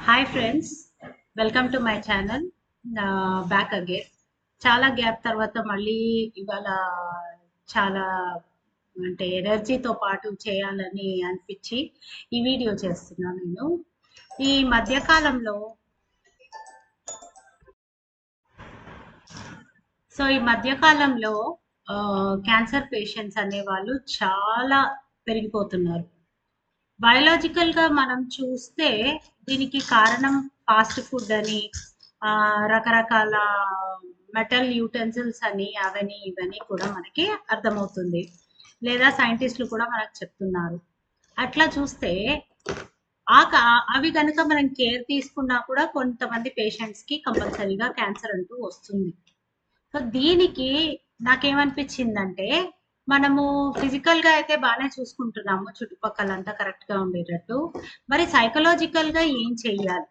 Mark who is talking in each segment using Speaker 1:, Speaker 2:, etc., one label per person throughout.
Speaker 1: Hi friends, welcome to my channel. Back again. చాలా gap తర్వాత మళ్ళీ ఇవాళ చాలా అంటే ఎనర్జీతో పాటు చేయాలని అనిపించి ఈ వీడియో చేస్తున్నాను నేను. ఈ మధ్యకాలంలో ఈ మధ్యకాలంలో క్యాన్సర్ పేషెంట్స్ అనేవాళ్ళు చాలా పెరిగిపోతున్నారు. బయోలాజికల్‌గా మనం చూస్తే దీనికి కారణం ఫాస్ట్ ఫుడ్ అని, రకరకాల మెటల్ యుటెన్సిల్స్ అని, అవని ఇవని కూడా మనకి అర్థమవుతుంది. లేదా సైంటిస్టులు కూడా మనకు చెప్తున్నారు. అట్లా చూస్తే అవి గనుక మనం కేర్ తీసుకున్నా కూడా కొంతమంది పేషెంట్స్‌కి కంపల్సరీగా క్యాన్సర్ అంటూ వస్తుంది. సో దీనికి నాకేమనిపించిందంటే, మనము ఫిజికల్‌గా అయితే బానే చూసుకుంటున్నాము, చుట్టుపక్కలంతా కరెక్ట్‌గా ఉండేటట్టు. మరి సైకలాజికల్‌గా ఏం చెయ్యాలి?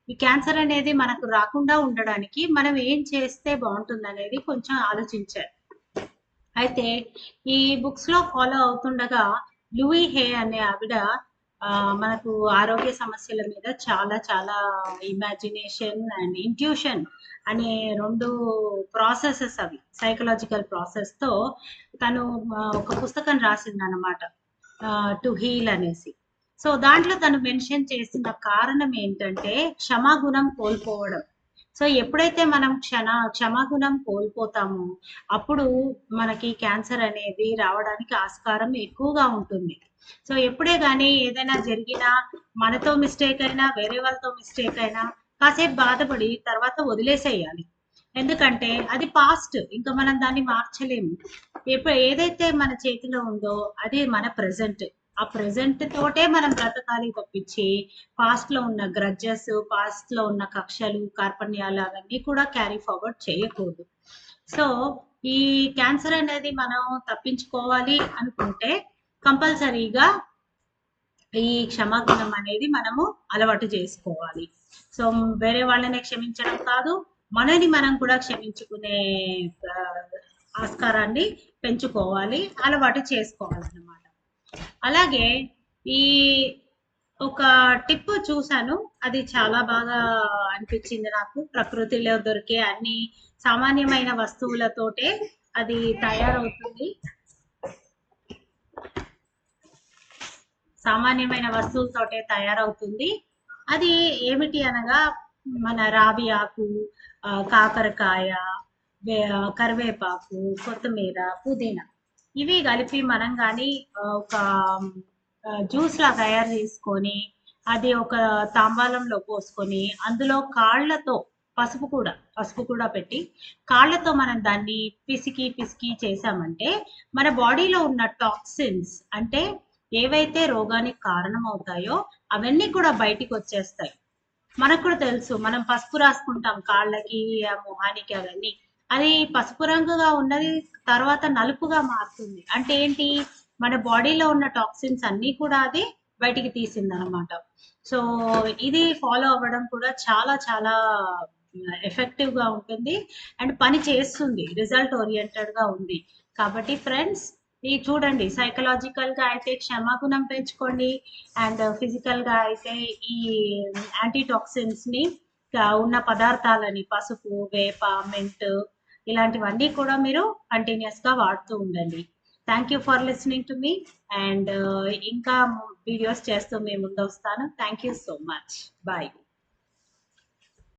Speaker 1: ఈ క్యాన్సర్ అనేది మనకు రాకుండా ఉండడానికి మనం ఏం చేస్తే బావుంటుందనేది కొంచెం ఆలోచించాను. అయితే ఈ బుక్స్‌లో ఫాలో అవుతుండగా లూయి హే అనే ఆవిడ మనకు ఆరోగ్య సమస్యల మీద చాలా చాలా ఇమాజినేషన్ అండ్ ఇంట్యూషన్ అనే 2 ప్రాసెసెస్ అవి సైకలాజికల్ ప్రాసెస్‌తో తను ఒక పుస్తకం రాసిందనమాట. 'టు హీల్' అనేసి. సో, దాంట్లో తను మెన్షన్ చేసిన కారణం ఏంటంటే క్షమాగుణం కోల్పోవడం. సో, ఎప్పుడైతే మనం క్షమాగుణం కోల్పోతామో అప్పుడు మనకి క్యాన్సర్ అనేది రావడానికి ఆస్కారం ఎక్కువగా ఉంటుంది. సో, ఎప్పుడే గాని ఏదైనా జరిగినా, మనతో మిస్టేక్ అయినా, వేరే వాళ్ళతో మిస్టేక్ అయినా కాసేపు బాధపడి తర్వాత వదిలేసేయాలి. ఎందుకంటే అది పాస్ట్. ఇంకా మనం దాన్ని మార్చలేము. ఏదైతే మన చేతిలో ఉందో అది మన ప్రెజెంట్. ఆ ప్రెజెంట్ తోటే మనం బ్రతకాలి తప్పించి పాస్ట్‌లో ఉన్న గ్రడ్జెస్, పాస్ట్‌లో ఉన్న కక్షలు, కార్పణ్యాలు అవన్నీ కూడా క్యారీ ఫార్వర్డ్ చేయకూడదు. సో, ఈ క్యాన్సర్ అనేది మనం తప్పించుకోవాలి అనుకుంటే కంపల్సరీగా ఈ క్షమాగుణం అనేది మనము అలవాటు చేసుకోవాలి. సో, వేరే వాళ్ళని క్షమించడం కాదు, మనని మనం కూడా క్షమించుకునే ఆస్కారాన్ని పెంచుకోవాలి, అలవాటు చేసుకోవాలన్నమాట. అలాగే ఈ ఒక టిప్ చూసాను. అది చాలా బాగా అనిపించింది నాకు. ప్రకృతిలో దొరికే అన్ని సామాన్యమైన వస్తువులతోటే అది తయారవుతుంది. సామాన్యమైన వస్తువులతోటే తయారవుతుంది. అది ఏమిటి అనగా మన రావి ఆకు, కాకరకాయ, కరివేపాకు, కొత్తిమీర, పుదీనా ఇవి కలిపి మనం కానీ ఒక జ్యూస్ లా తయారు చేసుకొని అది ఒక తాంబాలంలో పోసుకొని అందులో కాళ్ళతో పసుపు కూడా పెట్టి కాళ్ళతో మనం దాన్ని పిసికి పిసికి చేసామంటే మన బాడీలో ఉన్న టాక్సిన్స్ అంటే ఏవైతే రోగానికి కారణం అవుతాయో అవన్నీ కూడా బయటికి వచ్చేస్తాయి. మనకు కూడా తెలుసు, మనం పసుపు రాసుకుంటాం కాళ్ళకి, మొహానికి అవన్నీ. అది పసుపు రంగుగా ఉన్నది తర్వాత నలుపుగా మారుతుంది. అంటే ఏంటి? మన బాడీలో ఉన్న టాక్సిన్స్ అన్నీ కూడా అది బయటికి తీసిందనమాట. సో, ఇది ఫాలో అవ్వడం కూడా చాలా చాలా ఎఫెక్టివ్‌గా ఉంటుంది. అండ్ పని చేస్తుంది. రిజల్ట్ ఓరియెంటెడ్‌గా ఉంది. కాబట్టి ఫ్రెండ్స్, ఇది చూడండి, సైకలాజికల్‌గా అయితే క్షమాగుణం పెంచుకోండి. అండ్ ఫిజికల్‌గా అయితే ఈ యాంటీ టాక్సిన్స్‌ని ఉన్న పదార్థాలని పసుపు, వేప, మెంత్ ఇలాంటివన్నీ కూడా మీరు కంటిన్యూయస్‌గా వాడుతూ ఉండండి. Thank you for listening to me. And ఇంకా వీడియోస్ చేస్తూ మీ ముందొస్తాను. Thank you so much. Bye.